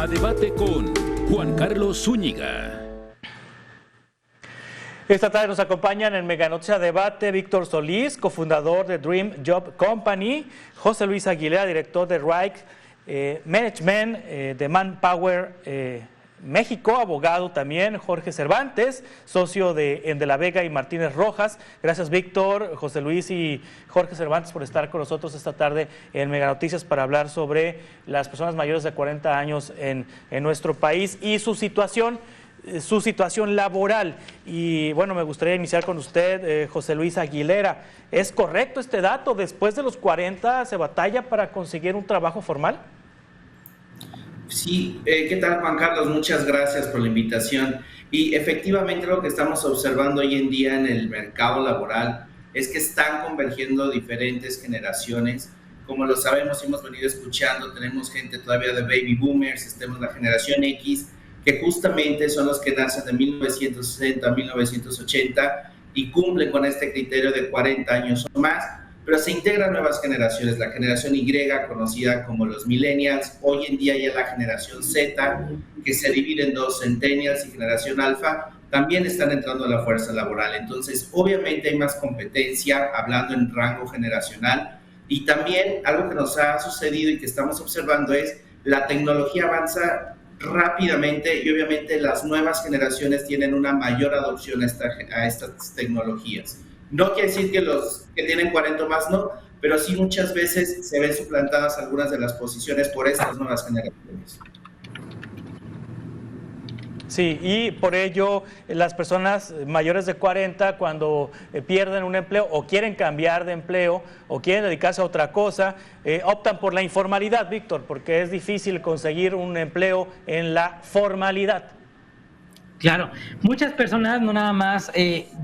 A debate con Juan Carlos Zúñiga. Esta tarde nos acompañan en Mega Noticias Debate Víctor Solís, cofundador de Dream Job Company, José Luis Aguilera, director de Right Management, de Manpower México, abogado también, Jorge Cervantes, socio de De la Vega y Martínez Rojas. Gracias Víctor, José Luis y Jorge Cervantes por estar con nosotros esta tarde en Mega Noticias para hablar sobre las personas mayores de 40 años en nuestro país y su situación laboral. Y bueno, me gustaría iniciar con usted, José Luis Aguilera. ¿Es correcto este dato? ¿Después de los 40 se batalla para conseguir un trabajo formal? Sí, ¿qué tal Juan Carlos? Muchas gracias por la invitación. Y efectivamente lo que estamos observando hoy en día en el mercado laboral es que están convergiendo diferentes generaciones. Como lo sabemos, hemos venido escuchando, tenemos gente todavía de baby boomers, tenemos la generación X, que justamente son los que nacen de 1960 a 1980 y cumplen con este criterio de 40 años o más, pero se integran nuevas generaciones, la generación Y, conocida como los millennials, hoy en día ya la generación Z, que se divide en dos, centennials y generación alfa, también están entrando a la fuerza laboral. Entonces, obviamente hay más competencia, hablando en rango generacional, y también algo que nos ha sucedido y que estamos observando es la tecnología avanza rápidamente y obviamente las nuevas generaciones tienen una mayor adopción a estas tecnologías. No quiere decir que los que tienen 40 o más no, pero sí muchas veces se ven suplantadas algunas de las posiciones por estas nuevas generaciones. Sí, y por ello las personas mayores de 40 cuando pierden un empleo o quieren cambiar de empleo o quieren dedicarse a otra cosa, optan por la informalidad, Víctor, porque es difícil conseguir un empleo en la formalidad. Claro, muchas personas no nada más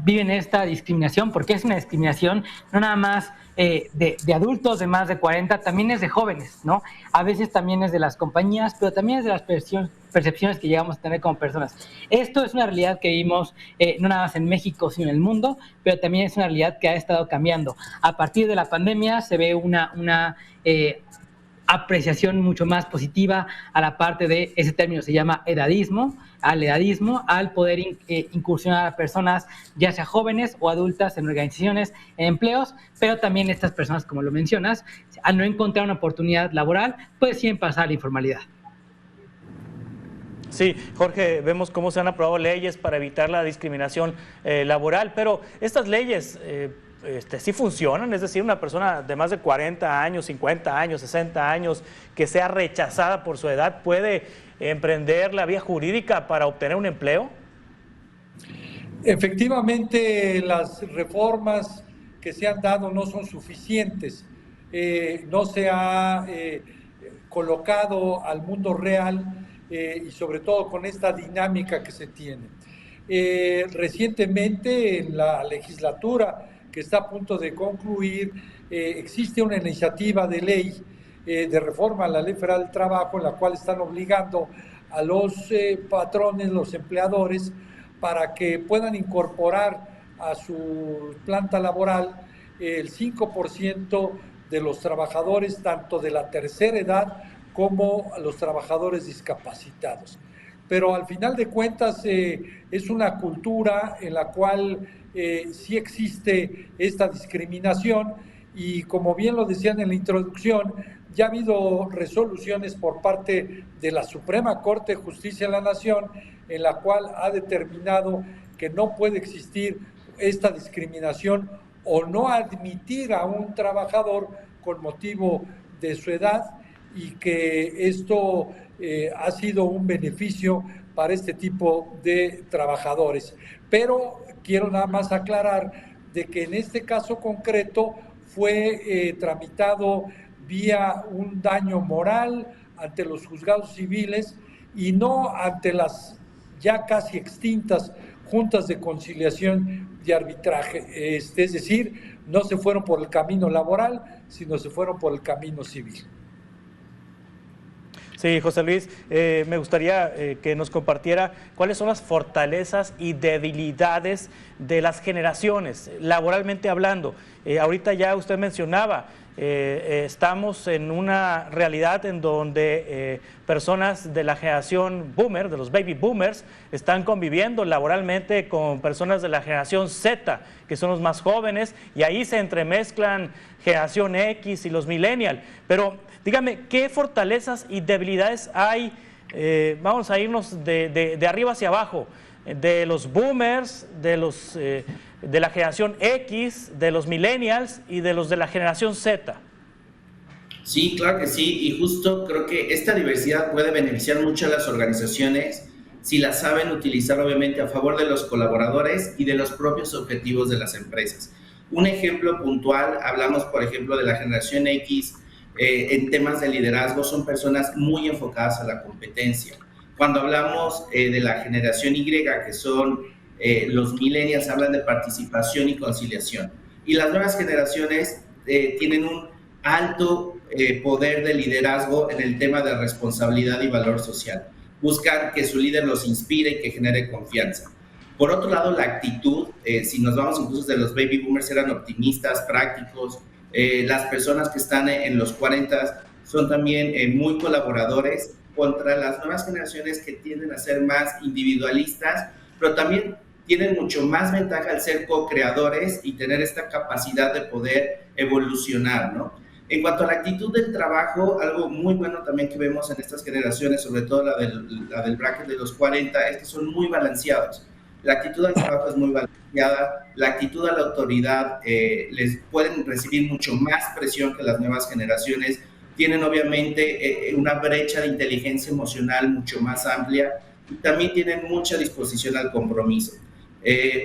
viven esta discriminación, porque es una discriminación no nada más de adultos de más de 40, también es de jóvenes, ¿no? A veces también es de las compañías, pero también es de las percepciones que llegamos a tener como personas. Esto es una realidad que vimos no nada más en México, sino en el mundo, pero también es una realidad que ha estado cambiando. A partir de la pandemia se ve una apreciación mucho más positiva a la parte de ese término, se llama edadismo, al poder incursionar a personas, ya sea jóvenes o adultas, en organizaciones, en empleos, pero también estas personas, como lo mencionas, al no encontrar una oportunidad laboral, pues siguen pasar a la informalidad. Sí, Jorge, vemos cómo se han aprobado leyes para evitar la discriminación laboral, pero estas leyes sí funcionan, es decir, una persona de más de 40 años, 50 años, 60 años, que sea rechazada por su edad, ¿puede emprender la vía jurídica para obtener un empleo? Efectivamente, las reformas que se han dado no son suficientes. No se ha colocado al mundo real y sobre todo con esta dinámica que se tiene. Recientemente en la legislatura que está a punto de concluir, existe una iniciativa de ley de reforma a la Ley Federal del Trabajo, en la cual están obligando a los patrones, los empleadores, para que puedan incorporar a su planta laboral el 5% de los trabajadores, tanto de la tercera edad como a los trabajadores discapacitados. Pero al final de cuentas es una cultura en la cual sí existe esta discriminación y, como bien lo decían en la introducción, ya ha habido resoluciones por parte de la Suprema Corte de Justicia de la Nación en la cual ha determinado que no puede existir esta discriminación o no admitir a un trabajador con motivo de su edad, y que esto ha sido un beneficio para este tipo de trabajadores. Pero quiero nada más aclarar de que en este caso concreto fue tramitado vía un daño moral ante los juzgados civiles y no ante las ya casi extintas juntas de conciliación y arbitraje. Es decir, no se fueron por el camino laboral, sino se fueron por el camino civil. Sí, José Luis, me gustaría que nos compartiera cuáles son las fortalezas y debilidades de las generaciones, laboralmente hablando. Ahorita ya usted mencionaba, estamos en una realidad en donde personas de la generación boomer, de los baby boomers, están conviviendo laboralmente con personas de la generación Z, que son los más jóvenes, y ahí se entremezclan generación X y los millennials. Pero dígame, ¿qué fortalezas y debilidades hay? Vamos a irnos de arriba hacia abajo, de los boomers, de la generación X, de los millennials y de los de la generación Z. Sí, claro que sí, y justo creo que esta diversidad puede beneficiar mucho a las organizaciones si la saben utilizar obviamente a favor de los colaboradores y de los propios objetivos de las empresas. Un ejemplo puntual, hablamos por ejemplo de la generación X, en temas de liderazgo son personas muy enfocadas a la competencia. Cuando hablamos de la generación Y, que son los millennials, hablan de participación y conciliación. Y las nuevas generaciones tienen un alto poder de liderazgo en el tema de responsabilidad y valor social. Buscan que su líder los inspire y que genere confianza. Por otro lado, la actitud, si nos vamos incluso de los baby boomers, eran optimistas, prácticos. Las personas que están en los 40 son también muy colaboradores contra las nuevas generaciones que tienden a ser más individualistas, pero también tienen mucho más ventaja al ser co-creadores y tener esta capacidad de poder evolucionar, ¿no? En cuanto a la actitud del trabajo, algo muy bueno también que vemos en estas generaciones, sobre todo la del bracket de los 40, es que son muy balanceados. La actitud al trabajo es muy balanceada, la actitud a la autoridad, les pueden recibir mucho más presión que las nuevas generaciones, tienen obviamente una brecha de inteligencia emocional mucho más amplia y también tienen mucha disposición al compromiso.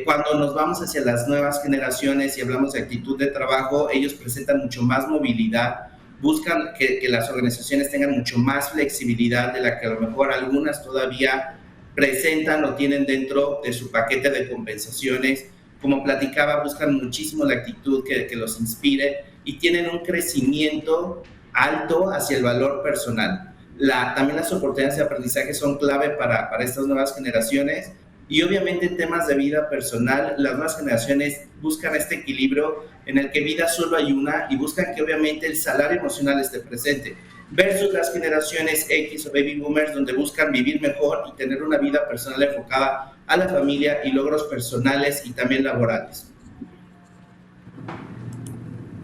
Cuando nos vamos hacia las nuevas generaciones y hablamos de actitud de trabajo, ellos presentan mucho más movilidad, buscan que las organizaciones tengan mucho más flexibilidad de la que a lo mejor algunas todavía presentan o tienen dentro de su paquete de compensaciones. Como platicaba, buscan muchísimo la actitud que los inspire y tienen un crecimiento alto hacia el valor personal. También las oportunidades de aprendizaje son clave para estas nuevas generaciones y obviamente en temas de vida personal, las nuevas generaciones buscan este equilibrio en el que vida solo hay una y buscan que obviamente el salario emocional esté presente, versus las generaciones X o baby boomers donde buscan vivir mejor y tener una vida personal enfocada a la familia y logros personales y también laborales.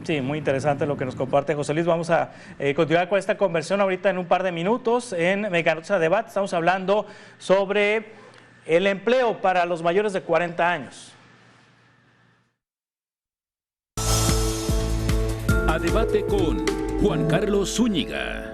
Sí, muy interesante lo que nos comparte José Luis. Vamos a continuar con esta conversión ahorita en un par de minutos en Meganoche Debate. Estamos hablando sobre el empleo para los mayores de 40 años. A debate con Juan Carlos Zúñiga.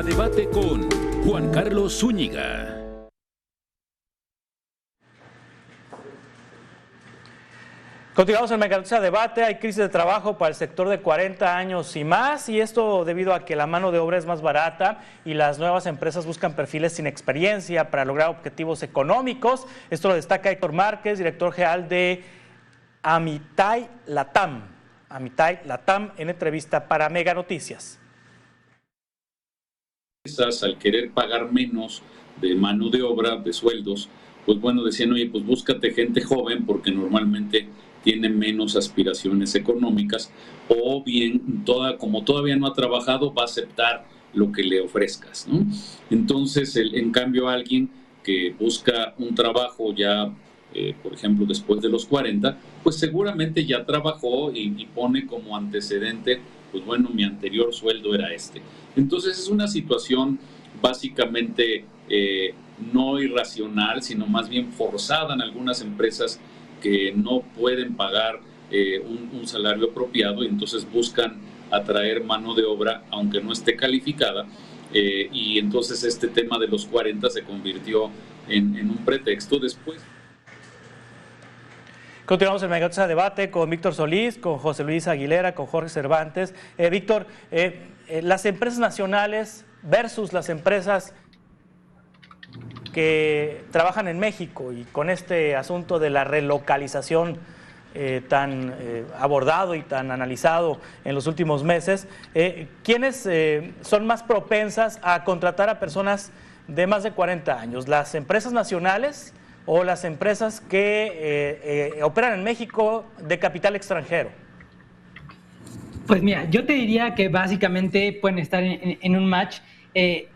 A debate con Juan Carlos Zúñiga. Continuamos en Meganoticia Debate. Hay crisis de trabajo para el sector de 40 años y más, y esto debido a que la mano de obra es más barata y las nuevas empresas buscan perfiles sin experiencia para lograr objetivos económicos. Esto lo destaca Héctor Márquez, director general de Amitai Latam. Amitai Latam, en entrevista para Meganoticias. Al querer pagar menos de mano de obra, de sueldos, pues bueno, decían, oye, pues búscate gente joven porque normalmente tiene menos aspiraciones económicas, o bien, como todavía no ha trabajado, va a aceptar lo que le ofrezcas, ¿no? Entonces, en cambio, alguien que busca un trabajo ya, por ejemplo, después de los 40, pues seguramente ya trabajó y pone como antecedente, pues bueno, mi anterior sueldo era este. Entonces, es una situación básicamente no irracional, sino más bien forzada en algunas empresas que no pueden pagar un salario apropiado, y entonces buscan atraer mano de obra aunque no esté calificada, y entonces este tema de los 40 se convirtió en un pretexto después. Continuamos el Meganoticia Debate con Víctor Solís, con José Luis Aguilera, con Jorge Cervantes. Víctor, las empresas nacionales versus las empresas que trabajan en México, y con este asunto de la relocalización tan abordado y tan analizado en los últimos meses, ¿quiénes son más propensas a contratar a personas de más de 40 años? ¿Las empresas nacionales o las empresas que operan en México de capital extranjero? Pues mira, yo te diría que básicamente pueden estar en un match.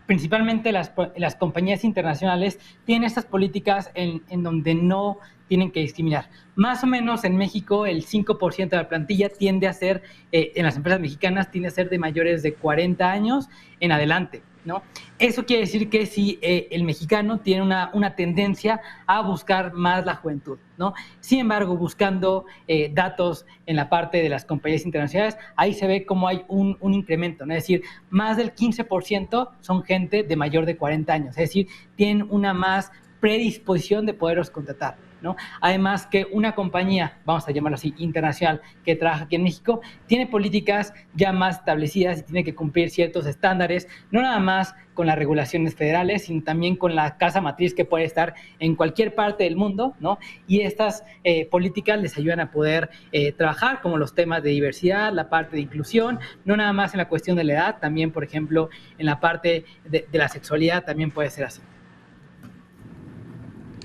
Principalmente las compañías internacionales tienen estas políticas en donde no tienen que discriminar. Más o menos en México el 5% de la plantilla tiende a ser, en las empresas mexicanas, tiende a ser de mayores de 40 años en adelante, ¿no? Eso quiere decir que si el mexicano tiene una tendencia a buscar más la juventud, ¿no? Sin embargo, buscando datos en la parte de las compañías internacionales, ahí se ve como hay un incremento, ¿no? Es decir, más del 15% son gente de mayor de 40 años, es decir, tienen una más predisposición de poderlos contratar, ¿no? Además que una compañía, vamos a llamarlo así, internacional, que trabaja aquí en México, tiene políticas ya más establecidas y tiene que cumplir ciertos estándares, no nada más con las regulaciones federales, sino también con la casa matriz que puede estar en cualquier parte del mundo, ¿no? Y estas políticas les ayudan a poder trabajar, como los temas de diversidad, la parte de inclusión, no nada más en la cuestión de la edad, también, por ejemplo, en la parte de la sexualidad también puede ser así.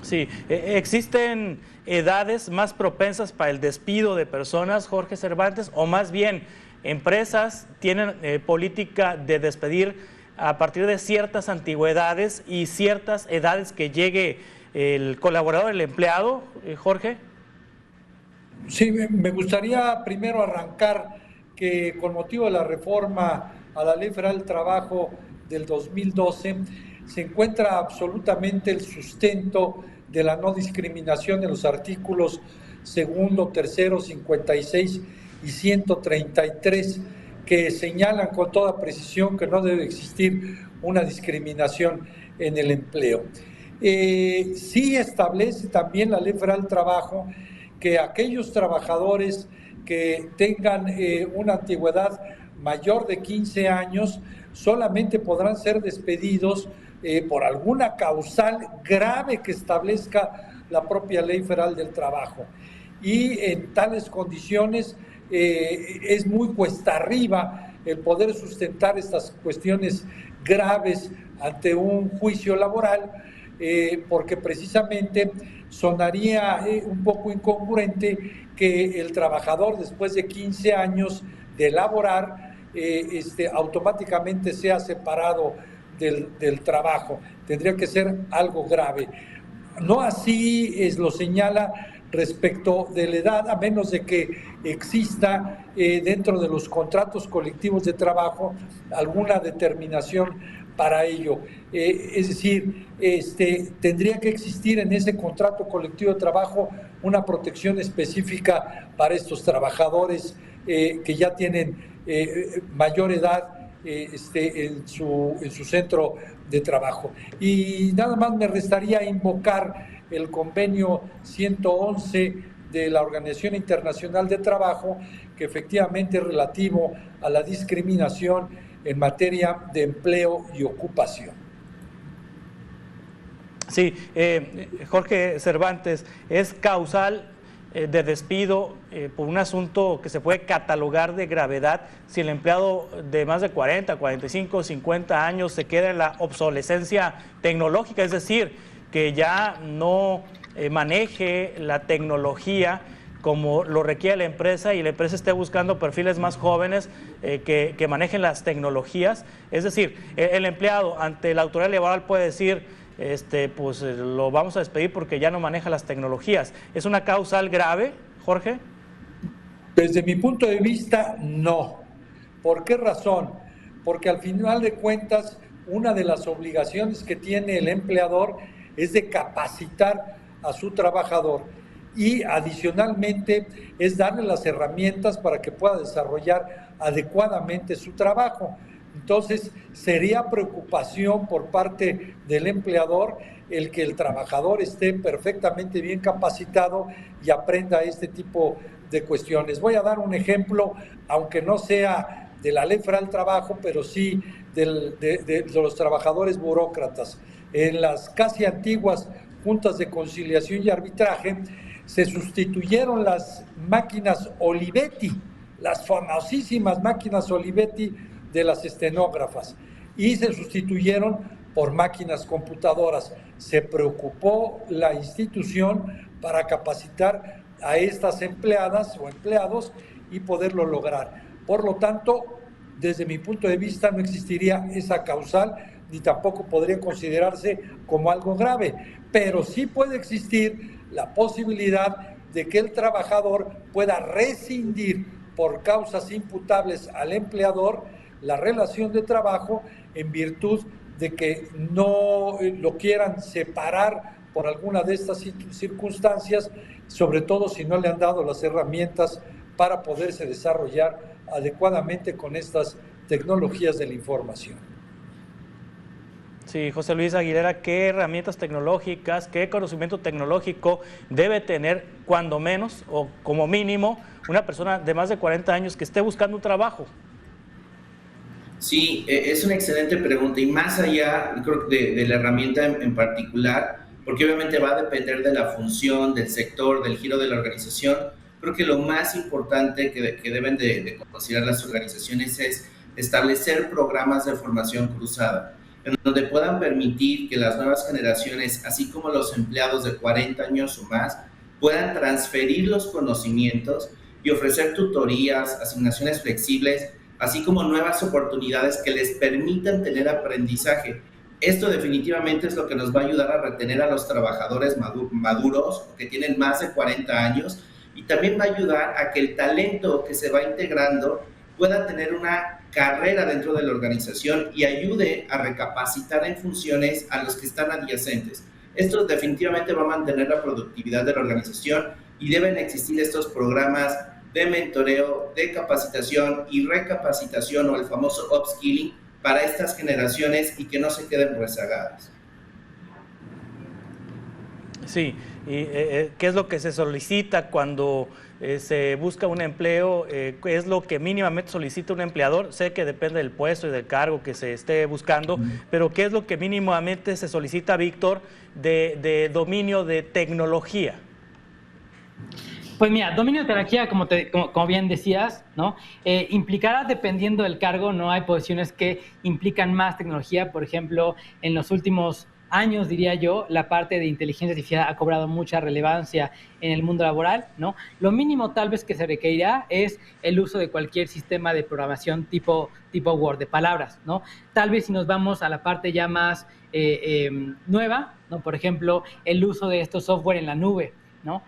Sí, ¿existen edades más propensas para el despido de personas, Jorge Cervantes, o más bien empresas tienen política de despedir a partir de ciertas antigüedades y ciertas edades que llegue el colaborador, el empleado, Jorge? Sí, me gustaría primero arrancar que con motivo de la reforma a la Ley Federal del Trabajo del 2012 se encuentra absolutamente el sustento de la no discriminación en los artículos 2, 3, 56 y 133, que señalan con toda precisión que no debe existir una discriminación en el empleo. Sí establece también la Ley Federal del Trabajo que aquellos trabajadores que tengan una antigüedad mayor de 15 años solamente podrán ser despedidos por alguna causal grave que establezca la propia Ley Federal del Trabajo. Y en tales condiciones es muy cuesta arriba el poder sustentar estas cuestiones graves ante un juicio laboral, porque precisamente sonaría un poco incongruente que el trabajador, después de 15 años de laborar, automáticamente sea separado del trabajo. Tendría que ser algo grave. No así lo señala respecto de la edad, a menos de que exista dentro de los contratos colectivos de trabajo alguna determinación para ello. Es decir, tendría que existir en ese contrato colectivo de trabajo una protección específica para estos trabajadores que ya tienen mayor edad esté en su centro de trabajo. Y nada más me restaría invocar el convenio 111 de la Organización Internacional de Trabajo, que efectivamente es relativo a la discriminación en materia de empleo y ocupación. Sí, Jorge Cervantes, ¿es causal de despido por un asunto que se puede catalogar de gravedad si el empleado de más de 40, 45, 50 años se queda en la obsolescencia tecnológica? Es decir, que ya no maneje la tecnología como lo requiere la empresa y la empresa esté buscando perfiles más jóvenes que manejen las tecnologías. Es decir, el empleado ante la autoridad laboral puede decir, pues lo vamos a despedir porque ya no maneja las tecnologías. ¿Es una causal grave, Jorge? Desde mi punto de vista, no. ¿Por qué razón? Porque al final de cuentas, una de las obligaciones que tiene el empleador es de capacitar a su trabajador y adicionalmente es darle las herramientas para que pueda desarrollar adecuadamente su trabajo. Entonces, sería preocupación por parte del empleador el que el trabajador esté perfectamente bien capacitado y aprenda este tipo de cuestiones. Voy a dar un ejemplo, aunque no sea de la Ley Federal del Trabajo, pero sí de los trabajadores burócratas. En las casi antiguas juntas de conciliación y arbitraje se sustituyeron las máquinas Olivetti, las famosísimas máquinas Olivetti de las estenógrafas, y se sustituyeron por máquinas computadoras. Se preocupó la institución para capacitar a estas empleadas o empleados y poderlo lograr. Por lo tanto, desde mi punto de vista no existiría esa causal, ni tampoco podría considerarse como algo grave, pero sí puede existir la posibilidad de que el trabajador pueda rescindir por causas imputables al empleador la relación de trabajo en virtud de que no lo quieran separar por alguna de estas circunstancias, sobre todo si no le han dado las herramientas para poderse desarrollar adecuadamente con estas tecnologías de la información. Sí, José Luis Aguilera, ¿qué herramientas tecnológicas, qué conocimiento tecnológico debe tener cuando menos o como mínimo una persona de más de 40 años que esté buscando un trabajo? Sí, es una excelente pregunta y más allá, creo, de la herramienta en particular, porque obviamente va a depender de la función, del sector, del giro de la organización. Creo que lo más importante que deben de considerar las organizaciones es establecer programas de formación cruzada, en donde puedan permitir que las nuevas generaciones, así como los empleados de 40 años o más, puedan transferir los conocimientos y ofrecer tutorías, asignaciones flexibles, así como nuevas oportunidades que les permitan tener aprendizaje. Esto definitivamente es lo que nos va a ayudar a retener a los trabajadores maduros, que tienen más de 40 años, y también va a ayudar a que el talento que se va integrando pueda tener una carrera dentro de la organización y ayude a recapacitar en funciones a los que están adyacentes. Esto definitivamente va a mantener la productividad de la organización y deben existir estos programas de mentoreo, de capacitación y recapacitación, o el famoso upskilling, para estas generaciones y que no se queden rezagadas. Sí, y ¿qué es lo que se solicita cuando se busca un empleo? ¿Qué es lo que mínimamente solicita un empleador? Sé que depende del puesto y del cargo que se esté buscando, pero ¿qué es lo que mínimamente se solicita, Víctor, de dominio de tecnología? Pues mira, dominio de tecnología, como bien decías, ¿no? Implicará, dependiendo del cargo, no hay posiciones que implican más tecnología. Por ejemplo, en los últimos años, diría yo, la parte de inteligencia artificial ha cobrado mucha relevancia en el mundo laboral, ¿no? Lo mínimo tal vez que se requerirá es el uso de cualquier sistema de programación tipo Word, de palabras, ¿no? Tal vez si nos vamos a la parte ya más nueva, ¿no? Por ejemplo, el uso de estos software en la nube, ¿no?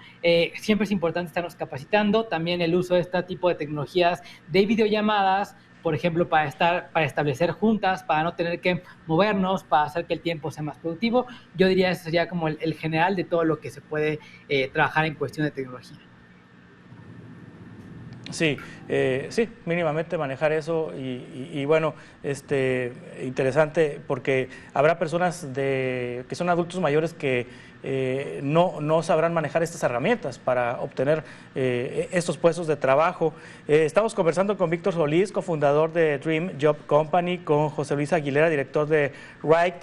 Siempre es importante estarnos capacitando, también el uso de este tipo de tecnologías de videollamadas, por ejemplo, para establecer juntas, para no tener que movernos, para hacer que el tiempo sea más productivo. Yo diría que eso sería como el general de todo lo que se puede trabajar en cuestión de tecnología. Sí, sí, mínimamente manejar eso y bueno, interesante porque habrá personas que son adultos mayores que no sabrán manejar estas herramientas para obtener estos puestos de trabajo. Estamos conversando con Víctor Solís, cofundador de Dream Job Company, con José Luis Aguilera, director de Right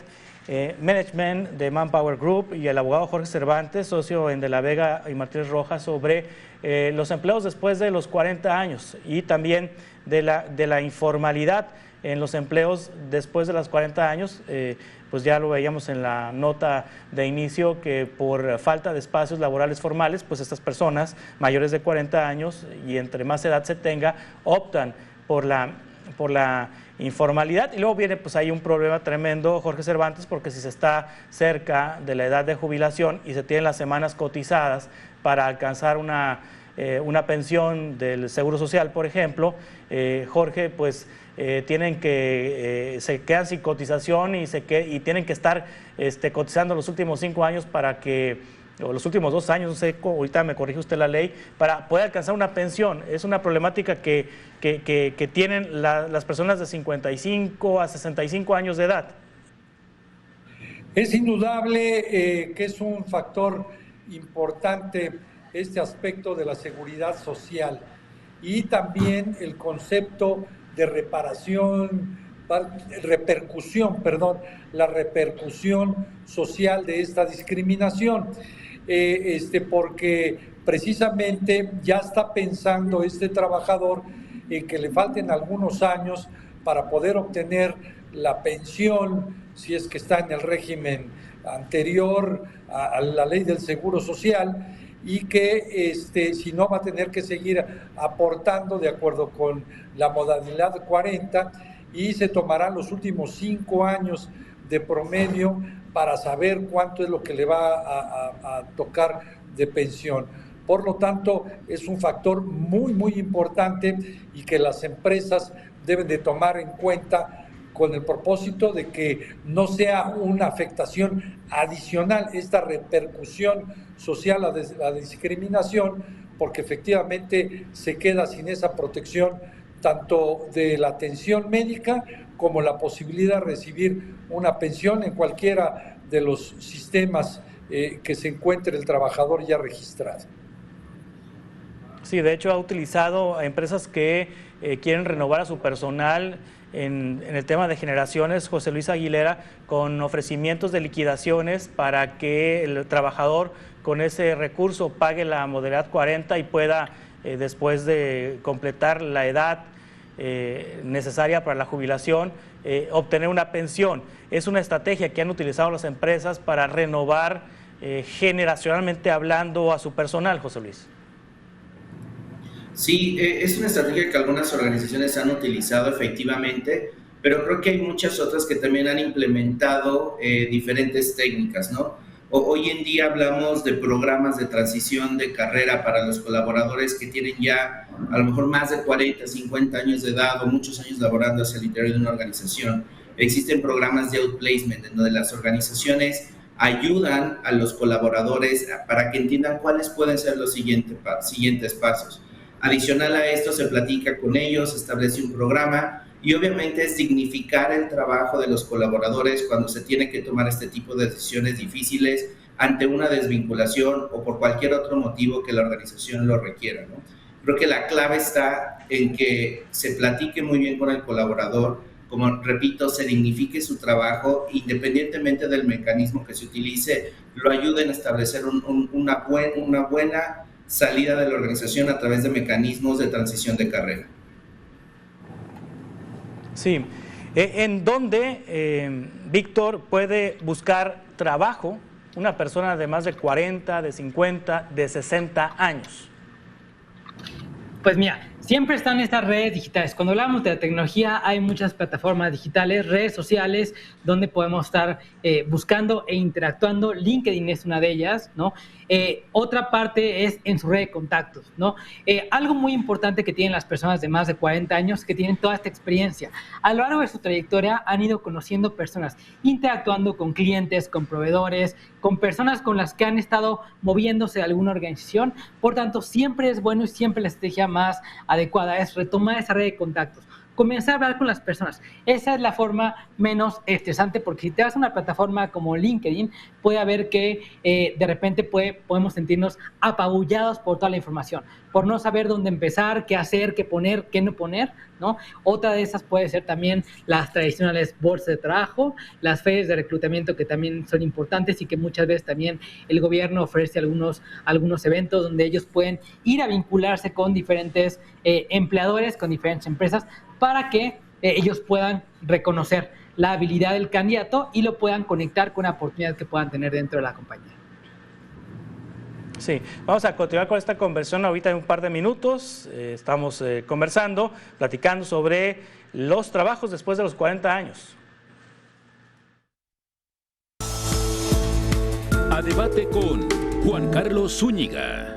Management de Manpower Group, y el abogado Jorge Cervantes, socio en De la Vega y Martínez Rojas, sobre los empleos después de los 40 años y también de la informalidad en los empleos después de los 40 años. Pues ya lo veíamos en la nota de inicio que por falta de espacios laborales formales, pues estas personas mayores de 40 años y entre más edad se tenga, optan por la informalidad. Y luego viene pues ahí un problema tremendo, Jorge Cervantes, porque si se está cerca de la edad de jubilación y se tienen las semanas cotizadas para alcanzar una pensión del Seguro Social, por ejemplo, Jorge, pues tienen que se quedan sin cotización y tienen que estar cotizando los últimos 5 años o los últimos 2 años, no sé, ahorita me corrige usted la ley, para poder alcanzar una pensión. Es una problemática que tienen las personas de 55 a 65 años de edad. Es indudable que es un factor importante este aspecto de la seguridad social y también el concepto de la repercusión social de esta discriminación. Porque precisamente ya está pensando este trabajador en que le falten algunos años para poder obtener la pensión, si es que está en el régimen anterior a la ley del Seguro Social, y que si no va a tener que seguir aportando de acuerdo con la modalidad 40 y se tomarán los últimos 5 años de promedio para saber cuánto es lo que le va a tocar de pensión. Por lo tanto, es un factor muy, muy importante y que las empresas deben de tomar en cuenta con el propósito de que no sea una afectación adicional esta repercusión social a la discriminación, porque efectivamente se queda sin esa protección tanto de la atención médica como la posibilidad de recibir una pensión en cualquiera de los sistemas que se encuentre el trabajador ya registrado. Sí, de hecho ha utilizado a empresas que quieren renovar a su personal en el tema de generaciones, José Luis Aguilera, con ofrecimientos de liquidaciones para que el trabajador con ese recurso pague la modalidad 40 y pueda, después de completar la edad necesaria para la jubilación, obtener una pensión. Es una estrategia que han utilizado las empresas para renovar generacionalmente hablando a su personal, José Luis. Sí, es una estrategia que algunas organizaciones han utilizado efectivamente, pero creo que hay muchas otras que también han implementado diferentes técnicas, ¿no? Hoy en día hablamos de programas de transición de carrera para los colaboradores que tienen ya a lo mejor más de 40, 50 años de edad o muchos años laborando hacia el interior de una organización. Existen programas de outplacement en donde las organizaciones ayudan a los colaboradores para que entiendan cuáles pueden ser los siguientes pasos. Adicional a esto, se platica con ellos, se establece un programa y obviamente es dignificar el trabajo de los colaboradores cuando se tiene que tomar este tipo de decisiones difíciles ante una desvinculación o por cualquier otro motivo que la organización lo requiera, ¿no? Creo que la clave está en que se platique muy bien con el colaborador, como repito, se dignifique su trabajo independientemente del mecanismo que se utilice, lo ayuden a establecer una buena salida de la organización a través de mecanismos de transición de carrera. Sí. ¿En dónde, Víctor, puede buscar trabajo una persona de más de 40, de 50, de 60 años? Pues mira, siempre están estas redes digitales. Cuando hablamos de la tecnología, hay muchas plataformas digitales, redes sociales, donde podemos estar buscando e interactuando. LinkedIn es una de ellas, ¿no? Otra parte es en su red de contactos, ¿no? Algo muy importante que tienen las personas de más de 40 años, que tienen toda esta experiencia. A lo largo de su trayectoria han ido conociendo personas, interactuando con clientes, con proveedores, con personas con las que han estado moviéndose de alguna organización. Por tanto, siempre es bueno y siempre la estrategia más adecuada es retomar esa red de contactos, comenzar a hablar con las personas. Esa es la forma menos estresante, porque si te vas a una plataforma como LinkedIn, puede haber que de repente podemos sentirnos apabullados por toda la información, por no saber dónde empezar, qué hacer, qué poner, qué no poner, ¿no? Otra de esas puede ser también las tradicionales bolsas de trabajo, las ferias de reclutamiento, que también son importantes y que muchas veces también el gobierno ofrece algunos eventos donde ellos pueden ir a vincularse con diferentes empleadores, con diferentes empresas, para que ellos puedan reconocer la habilidad del candidato y lo puedan conectar con la oportunidad que puedan tener dentro de la compañía. Sí, vamos a continuar con esta conversación ahorita en un par de minutos. Estamos conversando, platicando sobre los trabajos después de los 40 años. A debate con Juan Carlos Zúñiga.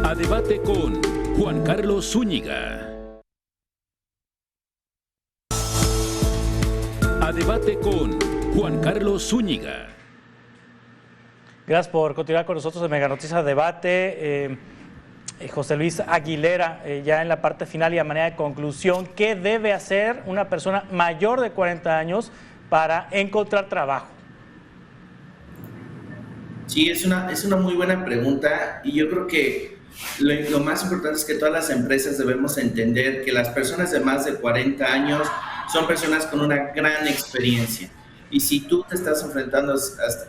A debate con Juan Carlos Zúñiga. A debate con Juan Carlos Zúñiga. Gracias por continuar con nosotros en Mega Noticias Debate. José Luis Aguilera, ya en la parte final y a manera de conclusión, ¿qué debe hacer una persona mayor de 40 años para encontrar trabajo? Sí, es una muy buena pregunta y yo creo que lo más importante es que todas las empresas debemos entender que las personas de más de 40 años son personas con una gran experiencia. Y si tú te estás enfrentando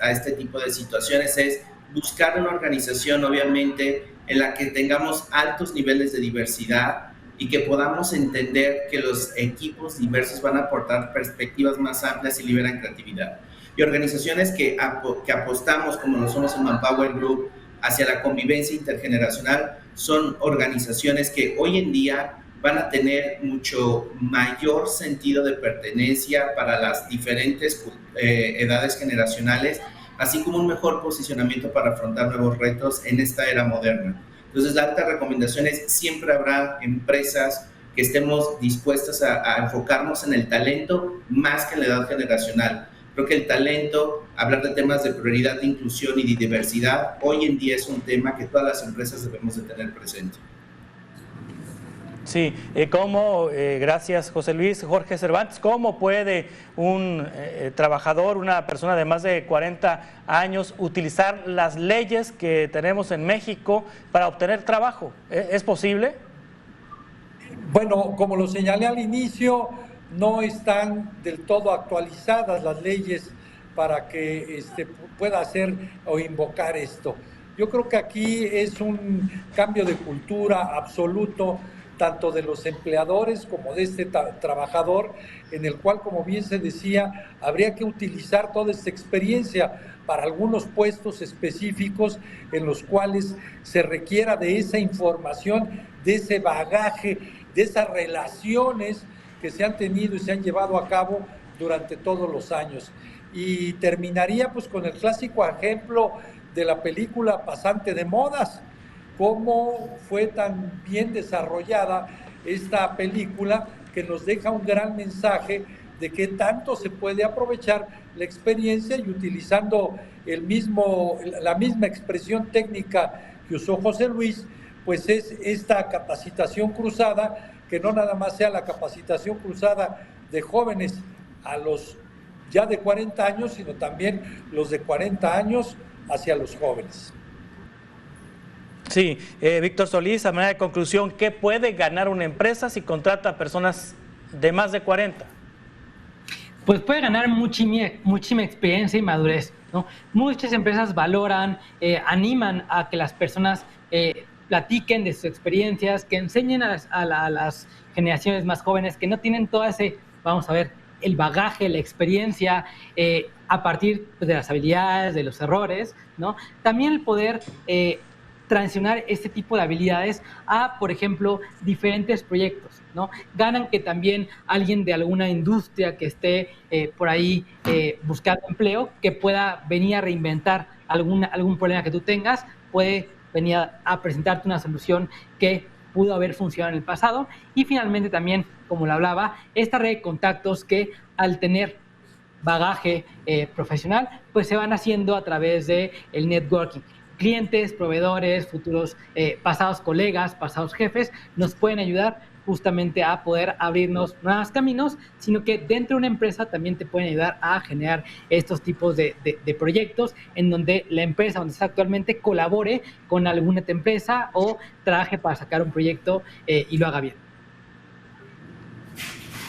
a este tipo de situaciones, es buscar una organización, obviamente, en la que tengamos altos niveles de diversidad y que podamos entender que los equipos diversos van a aportar perspectivas más amplias y liberan creatividad. Y organizaciones que apostamos, como lo somos en Manpower Group, hacia la convivencia intergeneracional, son organizaciones que hoy en día van a tener mucho mayor sentido de pertenencia para las diferentes edades generacionales, así como un mejor posicionamiento para afrontar nuevos retos en esta era moderna. Entonces, la alta recomendación es: siempre habrá empresas que estemos dispuestas a enfocarnos en el talento más que en la edad generacional. Creo que el talento, hablar de temas de prioridad de inclusión y de diversidad, hoy en día es un tema que todas las empresas debemos de tener presente. Sí, gracias José Luis. Jorge Cervantes, ¿cómo puede un trabajador, una persona de más de 40 años utilizar las leyes que tenemos en México para obtener trabajo? ¿Es posible? Bueno, como lo señalé al inicio, no están del todo actualizadas las leyes para que pueda hacer o invocar esto. Yo creo que aquí es un cambio de cultura absoluto, tanto de los empleadores como de este trabajador, en el cual, como bien se decía, habría que utilizar toda esta experiencia para algunos puestos específicos en los cuales se requiera de esa información, de ese bagaje, de esas relaciones que se han tenido y se han llevado a cabo durante todos los años. Y terminaría pues con el clásico ejemplo de la película Pasante de Modas, cómo fue tan bien desarrollada esta película que nos deja un gran mensaje de qué tanto se puede aprovechar la experiencia y utilizando la misma expresión técnica que usó José Luis, pues es esta capacitación cruzada, que no nada más sea la capacitación cruzada de jóvenes a los ya de 40 años, sino también los de 40 años hacia los jóvenes. Sí, Víctor Solís, a manera de conclusión, ¿qué puede ganar una empresa si contrata a personas de más de 40? Pues puede ganar muchísima experiencia y madurez, ¿no? Muchas empresas valoran, animan a que las personas platiquen de sus experiencias, que enseñen a las generaciones más jóvenes que no tienen todo ese, vamos a ver, el bagaje, la experiencia, a partir pues, de las habilidades, de los errores, ¿no? También el poder transicionar este tipo de habilidades a, por ejemplo, diferentes proyectos, ¿no? Ganan que también alguien de alguna industria que esté por ahí buscando empleo, que pueda venir a reinventar algún problema que tú tengas, puede venir a presentarte una solución que pudo haber funcionado en el pasado. Y finalmente también, como lo hablaba, esta red de contactos que al tener bagaje profesional, pues se van haciendo a través del networking. Clientes, proveedores, futuros pasados colegas, pasados jefes, nos pueden ayudar justamente a poder abrirnos nuevos caminos, sino que dentro de una empresa también te pueden ayudar a generar estos tipos de proyectos en donde la empresa donde está actualmente colabore con alguna empresa o trabaje para sacar un proyecto y lo haga bien.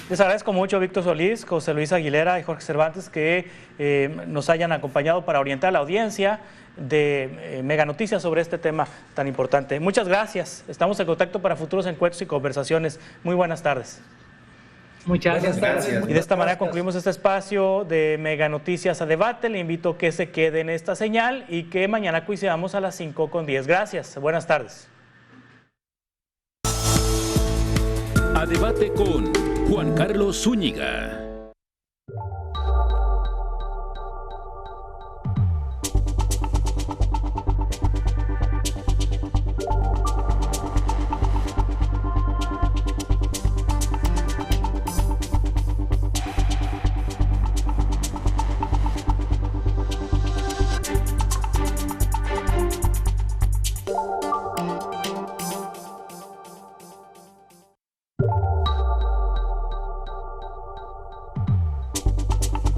Les agradezco mucho, Víctor Solís, José Luis Aguilera y Jorge Cervantes, que nos hayan acompañado para orientar a la audiencia de Mega Noticias sobre este tema tan importante. Muchas gracias. Estamos en contacto para futuros encuentros y conversaciones. Muy buenas tardes. Muchas gracias. Y de esta manera concluimos este espacio de Mega Noticias a debate. Le invito a que se quede en esta señal y que mañana coincidamos a las 5:10. Gracias. Buenas tardes. A debate con Juan Carlos Zúñiga.